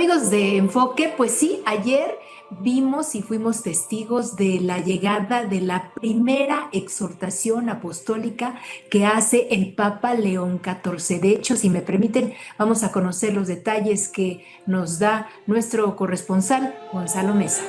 Amigos de Enfoque, pues sí, ayer vimos y fuimos testigos de la llegada de la primera exhortación apostólica que hace el Papa León XIV. De hecho, si me permiten, vamos a conocer los detalles que nos da nuestro corresponsal, Gonzalo Mesa.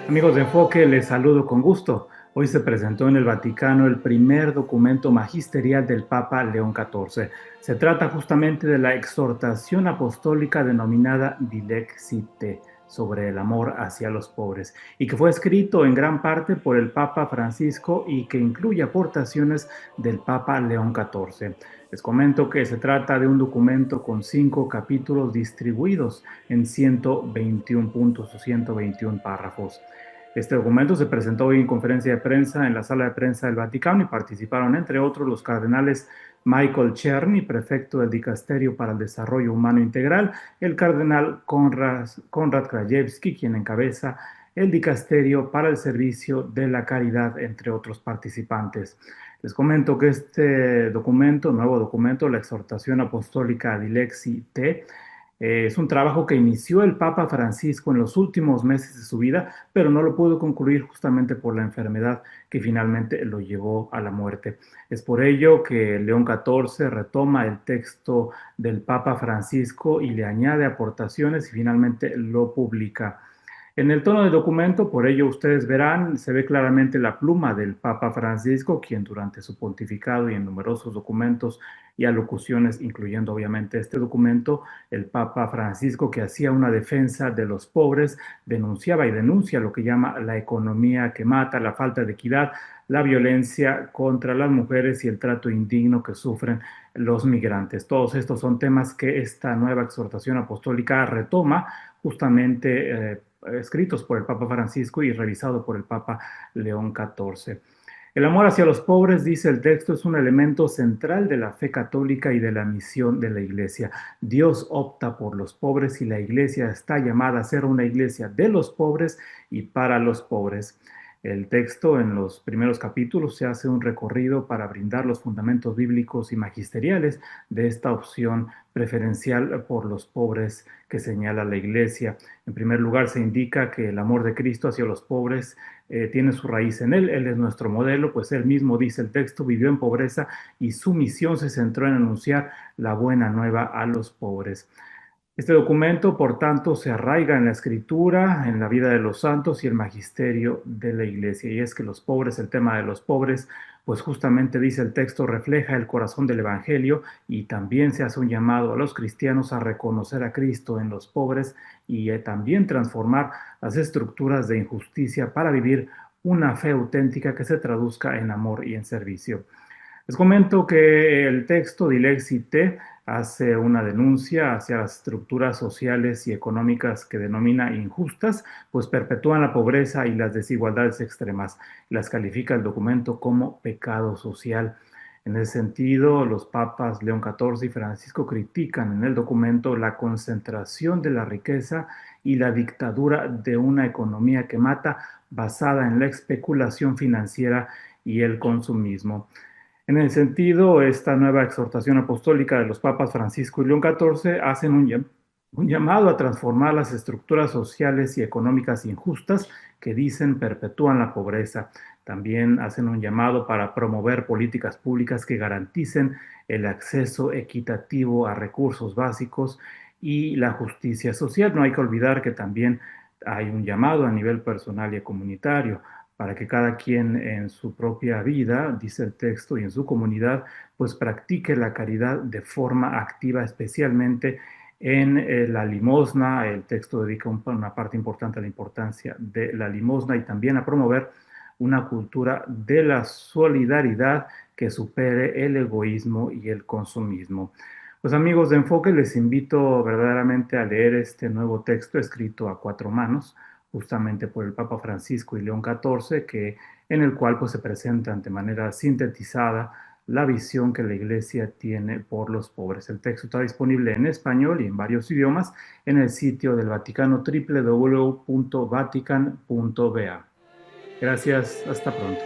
Amigos de Enfoque, les saludo con gusto. Hoy se presentó en el Vaticano el primer documento magisterial del Papa León XIV. Se trata justamente de la exhortación apostólica denominada Dilexite sobre el amor hacia los pobres y que fue escrito en gran parte por el Papa Francisco y que incluye aportaciones del Papa León XIV. Les comento que se trata de un documento con 5 capítulos distribuidos en 121 puntos o 121 párrafos. Este documento se presentó hoy en conferencia de prensa en la sala de prensa del Vaticano y participaron, entre otros, los cardenales Michael Czerny, prefecto del Dicasterio para el Desarrollo Humano Integral, el cardenal Konrad Krajewski, quien encabeza el Dicasterio para el Servicio de la Caridad, entre otros participantes. Les comento que este documento, nuevo documento, la exhortación apostólica Dilexi Te, es un trabajo que inició el Papa Francisco en los últimos meses de su vida, pero no lo pudo concluir justamente por la enfermedad que finalmente lo llevó a la muerte. Es por ello que León XIV retoma el texto del Papa Francisco y le añade aportaciones y finalmente lo publica. En el tono del documento, por ello ustedes verán, se ve claramente la pluma del Papa Francisco, quien durante su pontificado y en numerosos documentos y alocuciones, incluyendo obviamente este documento, el Papa Francisco, que hacía una defensa de los pobres, denunciaba y denuncia lo que llama la economía que mata, la falta de equidad, la violencia contra las mujeres y el trato indigno que sufren los migrantes. Todos estos son temas que esta nueva exhortación apostólica retoma justamente escritos por el Papa Francisco y revisado por el Papa León XIV. El amor hacia los pobres, dice el texto, es un elemento central de la fe católica y de la misión de la Iglesia. Dios opta por los pobres y la Iglesia está llamada a ser una iglesia de los pobres y para los pobres. El texto en los primeros capítulos se hace un recorrido para brindar los fundamentos bíblicos y magisteriales de esta opción preferencial por los pobres que señala la Iglesia. En primer lugar, se indica que el amor de Cristo hacia los pobres tiene su raíz en Él. Él es nuestro modelo, pues Él mismo, dice el texto, vivió en pobreza y su misión se centró en anunciar la buena nueva a los pobres. Este documento, por tanto, se arraiga en la escritura, en la vida de los santos y el magisterio de la Iglesia. Y es que los pobres, el tema de los pobres, pues justamente dice el texto, refleja el corazón del Evangelio y también se hace un llamado a los cristianos a reconocer a Cristo en los pobres y también transformar las estructuras de injusticia para vivir una fe auténtica que se traduzca en amor y en servicio. Les comento que el texto Dilexi Te hace una denuncia hacia las estructuras sociales y económicas que denomina injustas, pues perpetúan la pobreza y las desigualdades extremas. Las califica el documento como pecado social. En ese sentido, los papas León XIV y Francisco critican en el documento la concentración de la riqueza y la dictadura de una economía que mata basada en la especulación financiera y el consumismo. En el sentido, esta nueva exhortación apostólica de los papas Francisco y León XIV hacen un llamado a transformar las estructuras sociales y económicas injustas que dicen perpetúan la pobreza. También hacen un llamado para promover políticas públicas que garanticen el acceso equitativo a recursos básicos y la justicia social. No hay que olvidar que también hay un llamado a nivel personal y comunitario para que cada quien en su propia vida, dice el texto, y en su comunidad, pues practique la caridad de forma activa, especialmente en la limosna. El texto dedica una parte importante a la importancia de la limosna y también a promover una cultura de la solidaridad que supere el egoísmo y el consumismo. Pues amigos de Enfoque, les invito verdaderamente a leer este nuevo texto escrito a 4 manos, justamente por el Papa Francisco y León XIV, en el cual pues, se presentan de manera sintetizada la visión que la Iglesia tiene por los pobres. El texto está disponible en español y en varios idiomas en el sitio del Vaticano www.vatican.va. Gracias, hasta pronto.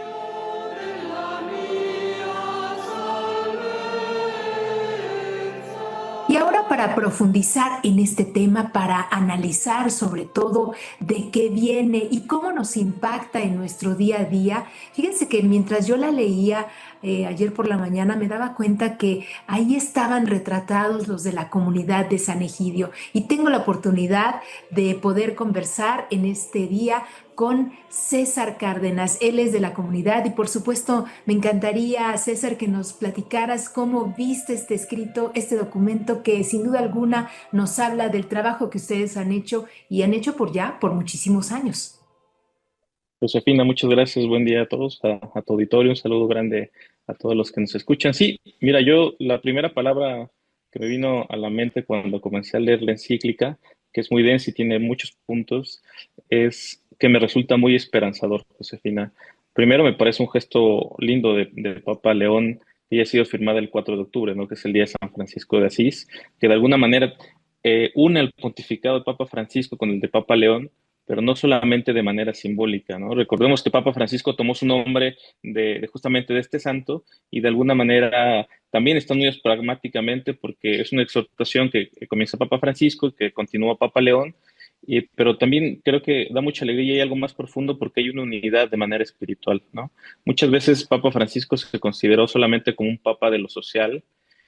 Y ahora para profundizar en este tema, para analizar sobre todo de qué viene y cómo nos impacta en nuestro día a día, fíjense que mientras yo la leía ayer por la mañana me daba cuenta que ahí estaban retratados los de la comunidad de San Egidio y tengo la oportunidad de poder conversar en este día con César Cárdenas. Él es de la comunidad y por supuesto me encantaría, César, que nos platicaras cómo viste este escrito, este documento que sin duda alguna nos habla del trabajo que ustedes han hecho y han hecho por muchísimos años. Josefina, muchas gracias. Buen día a todos, a tu auditorio. Un saludo grande a todos los que nos escuchan. Sí, mira, yo la primera palabra que me vino a la mente cuando comencé a leer la encíclica, que es muy densa y tiene muchos puntos, es que me resulta muy esperanzador, Josefina. Primero, me parece un gesto lindo de Papa León que haya sido firmada el 4 de octubre, ¿no? Que es el día de San Francisco de Asís, que de alguna manera une el pontificado de Papa Francisco con el de Papa León, pero no solamente de manera simbólica, ¿no? Recordemos que Papa Francisco tomó su nombre de justamente de este santo y de alguna manera también está muy pragmáticamente porque es una exhortación que comienza Papa Francisco, que continúa Papa León, pero también creo que da mucha alegría y hay algo más profundo porque hay una unidad de manera espiritual, ¿no? Muchas veces Papa Francisco se consideró solamente como un papa de lo social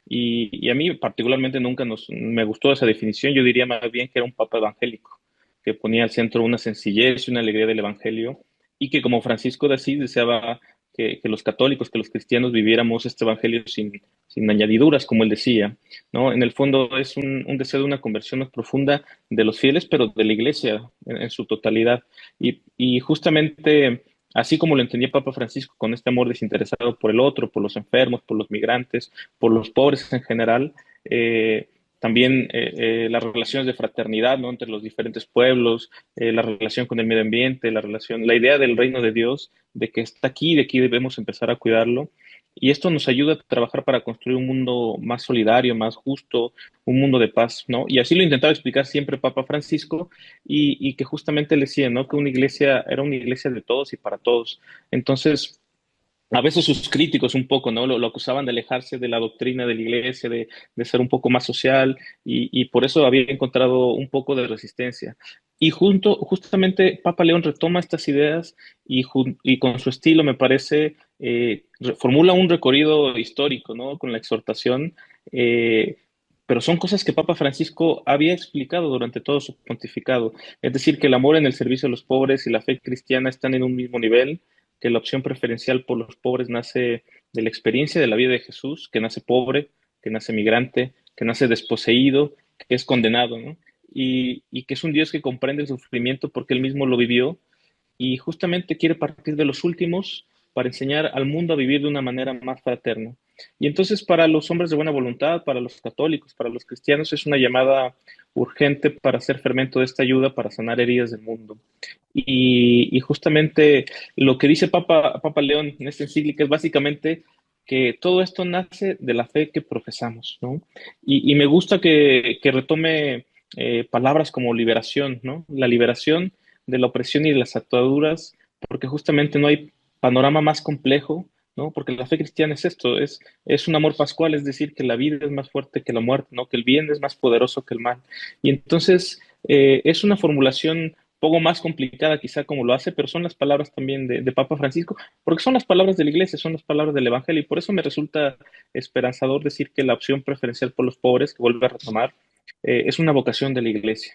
y a mí particularmente nunca me gustó esa definición, yo diría más bien que era un papa evangélico que ponía al centro una sencillez y una alegría del Evangelio, y que como Francisco de Asís deseaba que los católicos, que los cristianos viviéramos este Evangelio sin añadiduras, como él decía, ¿no? En el fondo es un deseo de una conversión más profunda de los fieles, pero de la Iglesia en su totalidad. Y justamente así como lo entendía Papa Francisco, con este amor desinteresado por el otro, por los enfermos, por los migrantes, por los pobres en general, también las relaciones de fraternidad, ¿no? Entre los diferentes pueblos, la relación con el medio ambiente, la idea del reino de Dios, de que está aquí y de aquí debemos empezar a cuidarlo. Y esto nos ayuda a trabajar para construir un mundo más solidario, más justo, un mundo de paz, ¿no? Y así lo intentaba explicar siempre Papa Francisco y que justamente le decía, ¿no? Que una iglesia era una iglesia de todos y para todos. Entonces, a veces sus críticos un poco, ¿no? Lo acusaban de alejarse de la doctrina de la iglesia, de ser un poco más social, y por eso había encontrado un poco de resistencia. Y justamente Papa León retoma estas ideas y con su estilo, me parece, formula un recorrido histórico, ¿no? Con la exhortación, eh, pero son cosas que Papa Francisco había explicado durante todo su pontificado. Es decir, que el amor en el servicio a los pobres y la fe cristiana están en un mismo nivel, que la opción preferencial por los pobres nace de la experiencia de la vida de Jesús, que nace pobre, que nace migrante, que nace desposeído, que es condenado, ¿no? Y que es un Dios que comprende el sufrimiento porque él mismo lo vivió y justamente quiere partir de los últimos para enseñar al mundo a vivir de una manera más fraterna. Y entonces para los hombres de buena voluntad, para los católicos, para los cristianos, es una llamada urgente para hacer fermento de esta ayuda para sanar heridas del mundo. Y justamente lo que dice Papa León en esta encíclica es básicamente que todo esto nace de la fe que profesamos, ¿no? Y me gusta que retome palabras como liberación, ¿no? La liberación de la opresión y de las ataduras, porque justamente no hay panorama más complejo, ¿no? Porque la fe cristiana es esto, es un amor pascual, es decir, que la vida es más fuerte que la muerte, ¿no? Que el bien es más poderoso que el mal. Y entonces es una formulación poco más complicada quizá como lo hace, pero son las palabras también de Papa Francisco, porque son las palabras de la Iglesia, son las palabras del Evangelio, y por eso me resulta esperanzador decir que la opción preferencial por los pobres, que vuelve a retomar, es una vocación de la Iglesia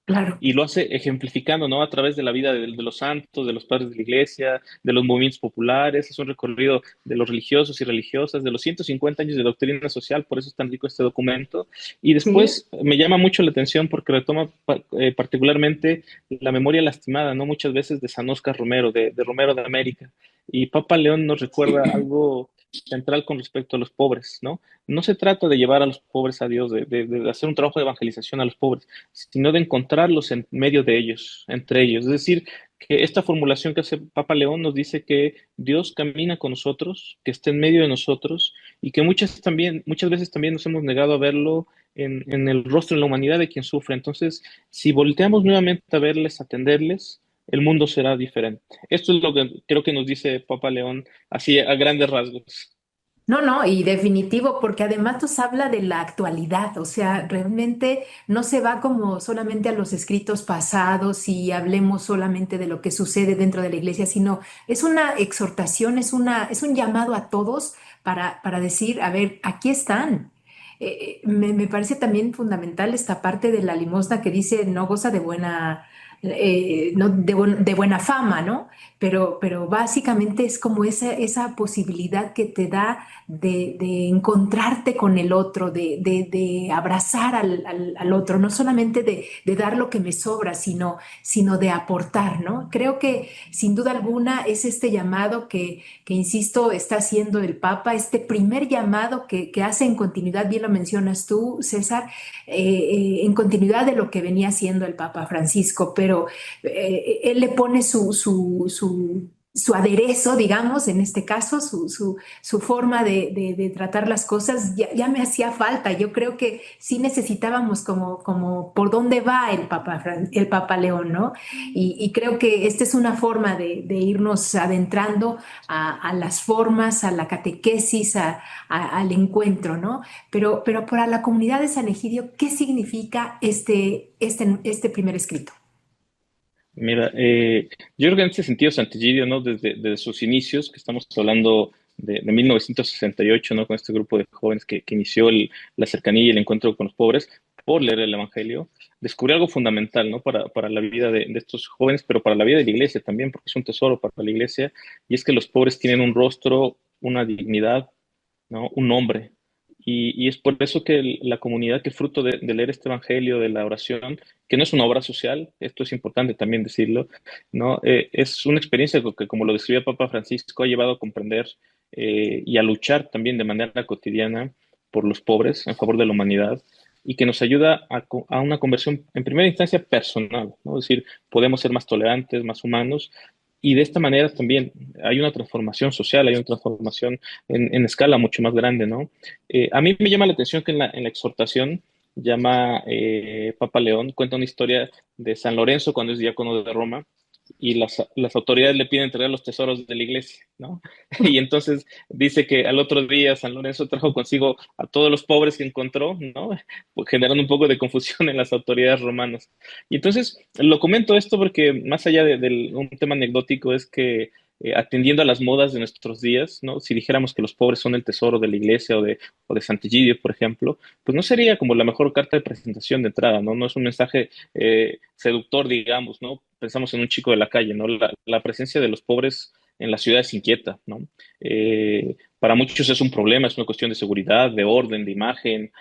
Claro. y lo hace ejemplificando, ¿no? A través de la vida de los santos, de los padres de la iglesia, de los movimientos populares, es un recorrido de los religiosos y religiosas, de los 150 años de doctrina social, por eso es tan rico este documento. Y Sí. después me llama mucho la atención porque retoma particularmente la memoria lastimada, ¿no? Muchas veces de San Oscar Romero, de Romero de América. Y Papa León nos recuerda algo central con respecto a los pobres, ¿no? No se trata de llevar a los pobres a Dios, de hacer un trabajo de evangelización a los pobres, sino de encontrarlos en medio de ellos, entre ellos. Es decir, que esta formulación que hace Papa León nos dice que Dios camina con nosotros, que está en medio de nosotros y que muchas veces también nos hemos negado a verlo en el rostro, en la humanidad de quien sufre. Entonces, si volteamos nuevamente a verles, a atenderles, el mundo será diferente. Esto es lo que creo que nos dice Papa León así a grandes rasgos. No, no, y definitivo, porque además nos habla de la actualidad, o sea, realmente no se va como solamente a los escritos pasados y hablemos solamente de lo que sucede dentro de la iglesia, sino es una exhortación, es un llamado a todos para decir, a ver, aquí están. Me parece también fundamental esta parte de la limosna que dice no goza de buena, no, de buena fama, ¿no? Pero básicamente es como esa posibilidad que te da de encontrarte con el otro, de abrazar al otro, no solamente de dar lo que me sobra, sino de aportar, ¿no? Creo que sin duda alguna es este llamado que insisto, está haciendo el Papa, este primer llamado que hace en continuidad, bien lo mencionas tú, César, en continuidad de lo que venía haciendo el Papa Francisco, pero él le pone su aderezo, digamos, en este caso, su forma de tratar las cosas, ya me hacía falta. Yo creo que sí necesitábamos como por dónde va el Papa León, ¿no? Y creo que esta es una forma de irnos adentrando a las formas, a la catequesis, al encuentro, ¿no? Pero para la comunidad de San Egidio, ¿qué significa este primer escrito? Mira, yo creo que en este sentido Sant'Egidio, ¿no? Desde sus inicios, que estamos hablando de 1968, ¿no? Con este grupo de jóvenes que inició la cercanía y el encuentro con los pobres por leer el Evangelio, descubrió algo fundamental, ¿no? Para la vida de estos jóvenes, pero para la vida de la iglesia también, porque es un tesoro para la iglesia, y es que los pobres tienen un rostro, una dignidad, ¿no? Un nombre. Y es por eso que la comunidad, que fruto de leer este evangelio, de la oración, que no es una obra social, esto es importante también decirlo, ¿no? Es una experiencia que, como lo describía Papa Francisco, ha llevado a comprender y a luchar también de manera cotidiana por los pobres, en favor de la humanidad, y que nos ayuda a una conversión en primera instancia personal, ¿no? Es decir, podemos ser más tolerantes, más humanos, y de esta manera también hay una transformación social, hay una transformación en escala mucho más grande, ¿no? A mí me llama la atención que en la exhortación llama Papa León, cuenta una historia de San Lorenzo cuando es diácono de Roma y las autoridades le piden entregar los tesoros de la iglesia, ¿no? Y entonces dice que al otro día San Lorenzo trajo consigo a todos los pobres que encontró, ¿no? Pues generando un poco de confusión en las autoridades romanas. Y entonces lo comento esto porque más allá de un tema anecdótico es que atendiendo a las modas de nuestros días, ¿no? Si dijéramos que los pobres son el tesoro de la iglesia o de Sant'Egidio, por ejemplo, pues no sería como la mejor carta de presentación de entrada, ¿no? No es un mensaje seductor, digamos, ¿no? Pensamos en un chico de la calle, ¿no? La presencia de los pobres en la ciudad es inquieta, ¿no? Para muchos es un problema, es una cuestión de seguridad, de orden, de imagen,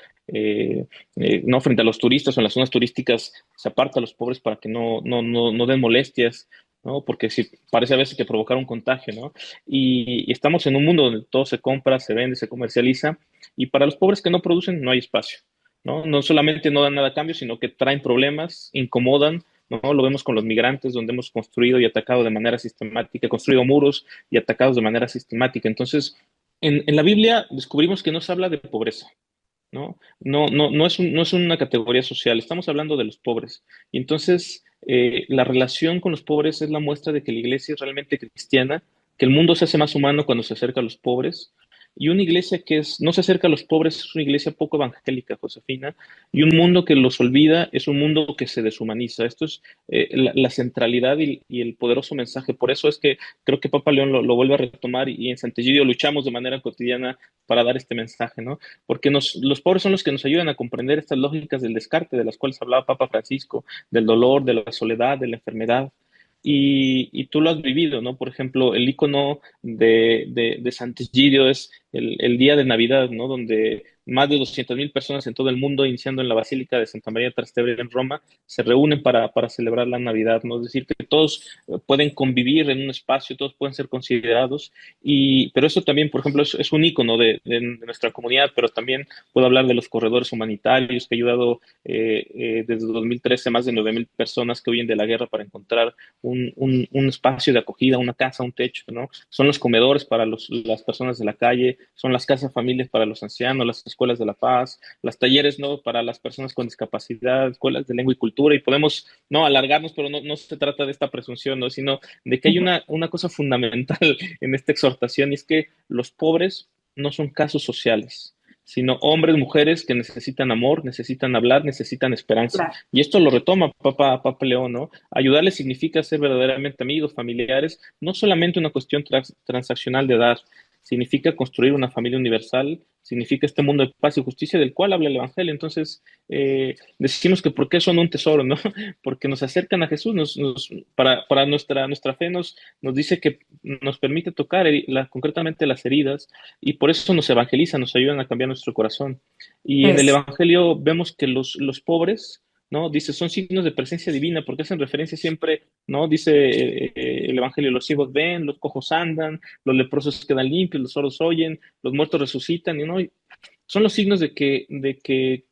no frente a los turistas o en las zonas turísticas se aparta a los pobres para que no den molestias, ¿no? Porque si parece a veces que provocar un contagio, ¿no? Y estamos en un mundo donde todo se compra, se vende, se comercializa, y para los pobres que no producen no hay espacio, ¿no? No solamente no dan nada a cambio, sino que traen problemas, incomodan, ¿no? Lo vemos con los migrantes, donde hemos construido y atacado de manera sistemática, construido muros y atacados de manera sistemática. Entonces, en la Biblia descubrimos que no se habla de pobreza, ¿no? No es una categoría social, estamos hablando de los pobres. Y entonces, la relación con los pobres es la muestra de que la iglesia es realmente cristiana, que el mundo se hace más humano cuando se acerca a los pobres. Y una iglesia que no se acerca a los pobres es una iglesia poco evangélica, Josefina, y un mundo que los olvida es un mundo que se deshumaniza. Esto es la centralidad y el poderoso mensaje. Por eso es que creo que Papa León lo vuelve a retomar y en Sant'Egidio luchamos de manera cotidiana para dar este mensaje, ¿no? Porque los pobres son los que nos ayudan a comprender estas lógicas del descarte de las cuales hablaba Papa Francisco, del dolor, de la soledad, de la enfermedad. Y tú lo has vivido, ¿no? Por ejemplo, el icono de Sant'Egidio es el día de Navidad, ¿no? Donde más de 200.000 personas en todo el mundo, iniciando en la Basílica de Santa María Trastevere en Roma, se reúnen para celebrar la Navidad, ¿no? Es decir, que todos pueden convivir en un espacio, todos pueden ser considerados, pero eso también, por ejemplo, es un icono de nuestra comunidad, pero también puedo hablar de los corredores humanitarios que ha ayudado desde 2013 más de 9.000 personas que huyen de la guerra para encontrar un espacio de acogida, una casa, un techo, ¿no? Son los comedores para las personas de la calle, son las casas familias para los ancianos, las escuelas de la paz, las talleres, ¿no? Para las personas con discapacidad, escuelas de lengua y cultura, y podemos, ¿no? Alargarnos, pero no se trata de esta presunción, ¿no? Sino de que hay una cosa fundamental en esta exhortación, y es que los pobres no son casos sociales, sino hombres, mujeres que necesitan amor, necesitan hablar, necesitan esperanza. Claro. Y esto lo retoma Papa León, ¿no? Ayudarles significa ser verdaderamente amigos, familiares, no solamente una cuestión transaccional de dar, significa construir una familia universal, significa este mundo de paz y justicia del cual habla el Evangelio. Entonces, decimos que ¿por qué son un tesoro, no? Porque nos acercan a Jesús, para nuestra fe nos dice que nos permite tocar concretamente las heridas y por eso nos evangelizan, nos ayudan a cambiar nuestro corazón. Y en el Es, Evangelio vemos que los pobres, ¿no? Dice, son signos de presencia divina, porque hacen referencia siempre, ¿no? Dice el Evangelio, los ciegos ven, los cojos andan, los leprosos quedan limpios, los sordos oyen, los muertos resucitan, ¿no? Y son los signos de que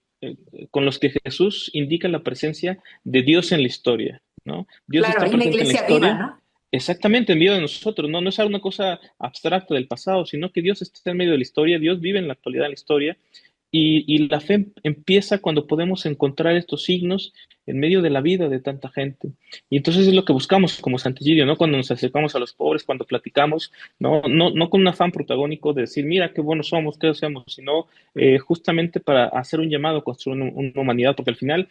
con los que Jesús indica la presencia de Dios en la historia, ¿no? Dios claro, está hay una presente en la iglesia viva, historia. ¿no? Exactamente, en medio de nosotros, ¿no? No es una cosa abstracta del pasado, sino que Dios está en medio de la historia, Dios vive en la actualidad de la historia, y la fe empieza cuando podemos encontrar estos signos en medio de la vida de tanta gente. Y entonces es lo que buscamos como Santillillo, ¿no? Cuando nos acercamos a los pobres, cuando platicamos, no con un afán protagónico de decir, mira qué buenos somos, qué hacemos, sino justamente para hacer un llamado a construir una humanidad, porque al final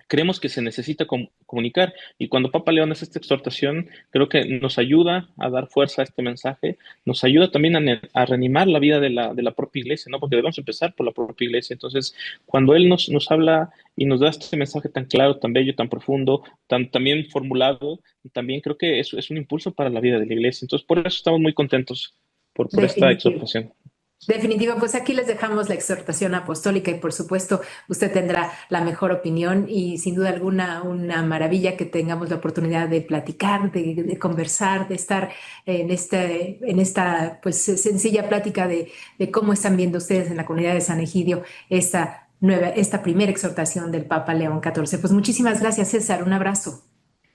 creemos que se necesita comunicar. Y cuando Papa León hace esta exhortación, creo que nos ayuda a dar fuerza a este mensaje, nos ayuda también a reanimar la vida de la propia iglesia, ¿no? Porque debemos empezar por la propia iglesia. Entonces, cuando él nos habla y nos da este mensaje tan claro, tan bello, tan profundo, tan bien formulado, también creo que eso es un impulso para la vida de la iglesia. Entonces, por eso estamos muy contentos por esta Definitivo. exhortación. Definitivo, pues aquí les dejamos la exhortación apostólica y por supuesto usted tendrá la mejor opinión y sin duda alguna una maravilla que tengamos la oportunidad de platicar, de conversar, de estar en esta pues sencilla plática de cómo están viendo ustedes en la comunidad de San Egidio esta primera exhortación del Papa León XIV. Pues muchísimas gracias, César. Un abrazo.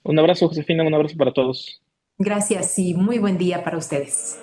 Un abrazo, Josefina, un abrazo para todos. Gracias y muy buen día para ustedes.